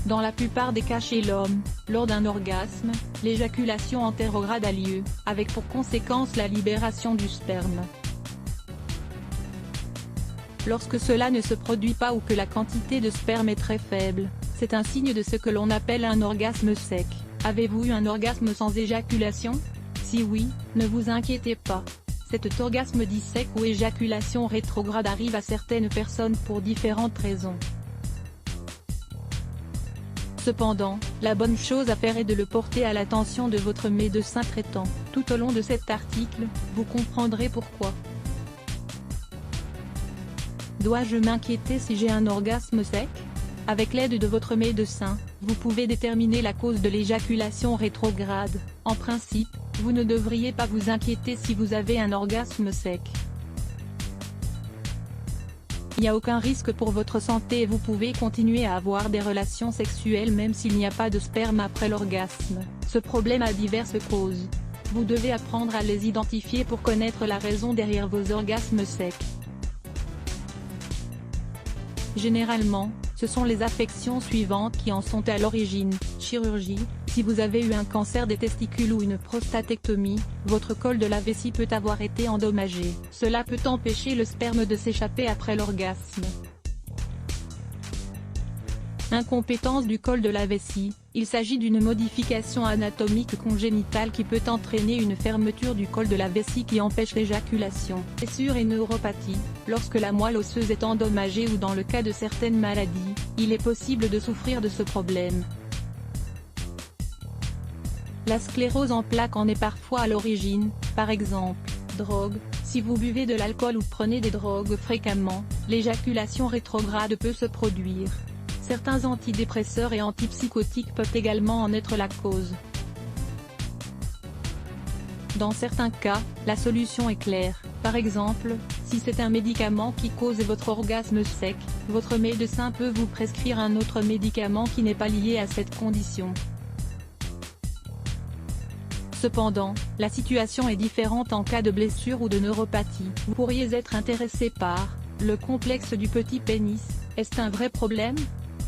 Dans la plupart des cas chez l'homme, lors d'un orgasme, l'éjaculation antérograde a lieu, avec pour conséquence la libération du sperme. Lorsque cela ne se produit pas ou que la quantité de sperme est très faible, c'est un signe de ce que l'on appelle un orgasme sec. Avez-vous eu un orgasme sans éjaculation? Si oui, ne vous inquiétez pas. Cet orgasme dit sec ou éjaculation rétrograde arrive à certaines personnes pour différentes raisons. Cependant, la bonne chose à faire est de le porter à l'attention de votre médecin traitant. Tout au long de cet article, vous comprendrez pourquoi. Dois-je m'inquiéter si j'ai un orgasme sec? Avec l'aide de votre médecin, vous pouvez déterminer la cause de l'éjaculation rétrograde. En principe, vous ne devriez pas vous inquiéter si vous avez un orgasme sec. Il n'y a aucun risque pour votre santé et vous pouvez continuer à avoir des relations sexuelles même s'il n'y a pas de sperme après l'orgasme. Ce problème a diverses causes. Vous devez apprendre à les identifier pour connaître la raison derrière vos orgasmes secs. Généralement, ce sont les affections suivantes qui en sont à l'origine: chirurgie, si vous avez eu un cancer des testicules ou une prostatectomie, votre col de la vessie peut avoir été endommagé. Cela peut empêcher le sperme de s'échapper après l'orgasme. Incompétence du col de la vessie, il s'agit d'une modification anatomique congénitale qui peut entraîner une fermeture du col de la vessie qui empêche l'éjaculation. Blessure et neuropathie, lorsque la moelle osseuse est endommagée ou dans le cas de certaines maladies, il est possible de souffrir de ce problème. La sclérose en plaques en est parfois à l'origine, par exemple, drogue. Si vous buvez de l'alcool ou prenez des drogues fréquemment, l'éjaculation rétrograde peut se produire. Certains antidépresseurs et antipsychotiques peuvent également en être la cause. Dans certains cas, la solution est claire. Par exemple, si c'est un médicament qui cause votre orgasme sec, votre médecin peut vous prescrire un autre médicament qui n'est pas lié à cette condition. Cependant, la situation est différente en cas de blessure ou de neuropathie. Vous pourriez être intéressé par le complexe du petit pénis. Est-ce un vrai problème?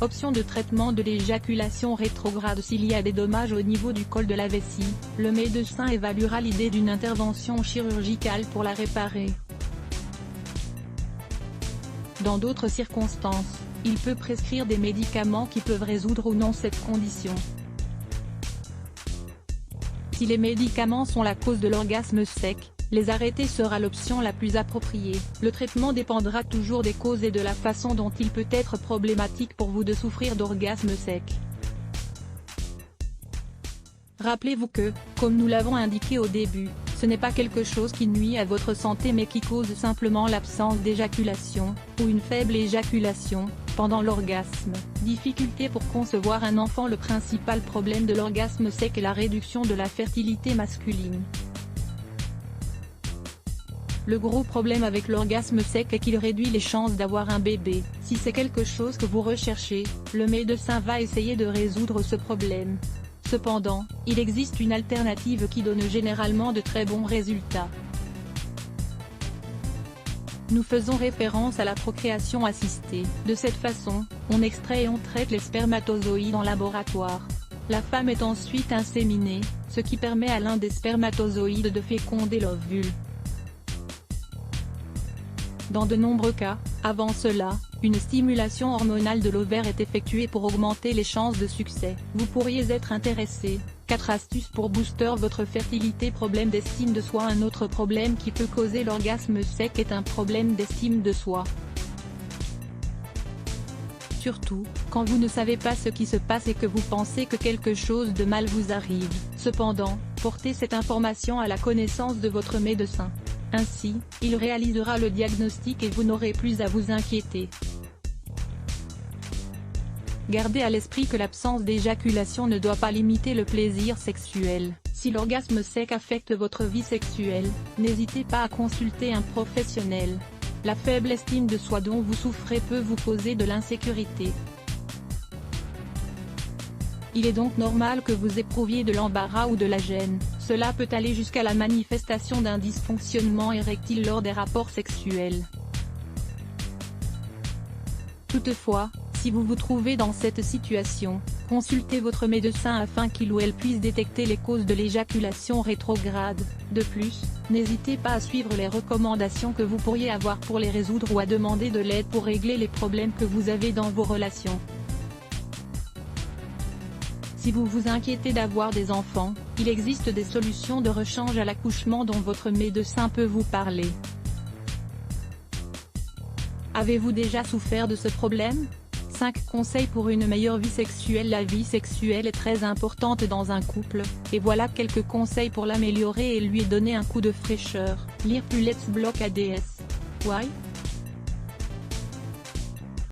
Option de traitement de l'éjaculation rétrograde. S'il y a des dommages au niveau du col de la vessie, le médecin évaluera l'idée d'une intervention chirurgicale pour la réparer. Dans d'autres circonstances, il peut prescrire des médicaments qui peuvent résoudre ou non cette condition. Si les médicaments sont la cause de l'orgasme sec, les arrêter sera l'option la plus appropriée. Le traitement dépendra toujours des causes et de la façon dont il peut être problématique pour vous de souffrir d'orgasme sec. Rappelez-vous que, comme nous l'avons indiqué au début, ce n'est pas quelque chose qui nuit à votre santé mais qui cause simplement l'absence d'éjaculation, ou une faible éjaculation, pendant l'orgasme. Difficulté pour concevoir un enfant. Le principal problème de l'orgasme sec est la réduction de la fertilité masculine. Le gros problème avec l'orgasme sec est qu'il réduit les chances d'avoir un bébé. Si c'est quelque chose que vous recherchez, le médecin va essayer de résoudre ce problème. Cependant, il existe une alternative qui donne généralement de très bons résultats. Nous faisons référence à la procréation assistée. De cette façon, on extrait et on traite les spermatozoïdes en laboratoire. La femme est ensuite inséminée, ce qui permet à l'un des spermatozoïdes de féconder l'ovule. Dans de nombreux cas, avant cela, une stimulation hormonale de l'ovaire est effectuée pour augmenter les chances de succès. Vous pourriez être intéressé. 4 astuces pour booster votre fertilité. Problème d'estime de soi. Un autre problème qui peut causer l'orgasme sec est un problème d'estime de soi. Surtout, quand vous ne savez pas ce qui se passe et que vous pensez que quelque chose de mal vous arrive. Cependant, portez cette information à la connaissance de votre médecin. Ainsi, il réalisera le diagnostic et vous n'aurez plus à vous inquiéter. Gardez à l'esprit que l'absence d'éjaculation ne doit pas limiter le plaisir sexuel. Si l'orgasme sec affecte votre vie sexuelle, n'hésitez pas à consulter un professionnel. La faible estime de soi dont vous souffrez peut vous causer de l'insécurité. Il est donc normal que vous éprouviez de l'embarras ou de la gêne. Cela peut aller jusqu'à la manifestation d'un dysfonctionnement érectile lors des rapports sexuels. Toutefois, Si vous vous trouvez dans cette situation, consultez votre médecin afin qu'il ou elle puisse détecter les causes de l'éjaculation rétrograde. De plus, n'hésitez pas à suivre les recommandations que vous pourriez avoir pour les résoudre ou à demander de l'aide pour régler les problèmes que vous avez dans vos relations. Si vous vous inquiétez d'avoir des enfants, il existe des solutions de rechange à l'accouchement dont votre médecin peut vous parler. Avez-vous déjà souffert de ce problème ? 5 conseils pour une meilleure vie sexuelle. La vie sexuelle est très importante dans un couple, et voilà quelques conseils pour l'améliorer et lui donner un coup de fraîcheur. Lire plus Let's Block ADS. Why ?